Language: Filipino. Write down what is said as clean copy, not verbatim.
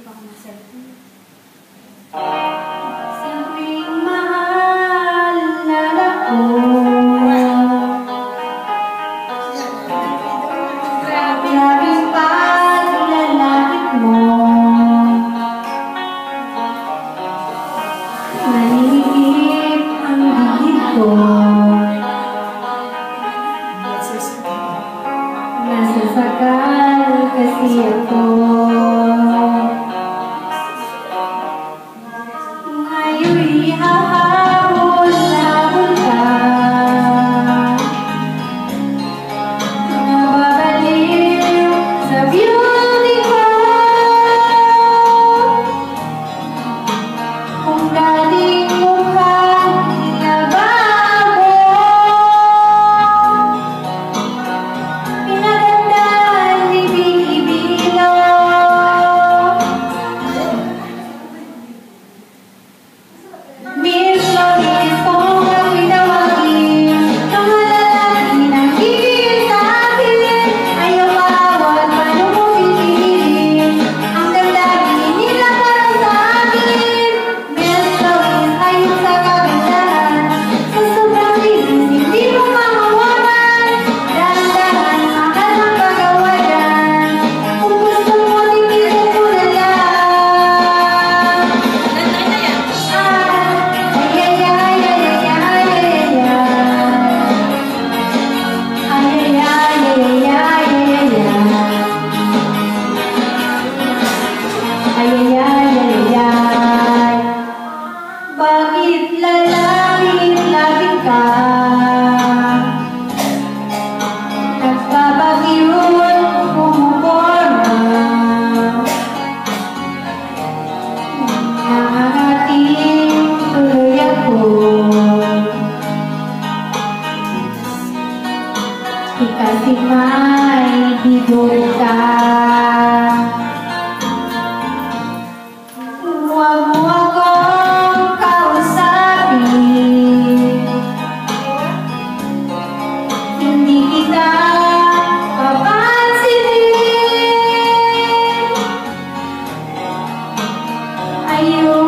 Hindi pa ako mag-cellphone. Sa tuwing maalala ko, grabing paglalapit mo, naniligip ang bibig ko. Nasasakal kasi ako. Ngayon'y hahabol-habol ka, nababaliw sa beauty ko. Kung dating mukhang nabago, pinagandaan ni Bibilo. Miss Loris, kung ako'y tawagin, mga lalaki nang hihil sa akin, ayaw bawat paano mo pipiliin, ang ganda di nila para sa akin. Miss Loris, ayun sa kagandahan, sa sobrang linis hindi mo mamawalan, dahan-dahan mahal ang pagawalan, kung gusto mo tingin mo na lang. Bakit lalapit-lapit ka? Nagpapakiyon, pumuporma, nangangating tuloy ako. Ika'y may bidol ka. Huwag mo akong kausapin, hindi kita papansinin. Ayaw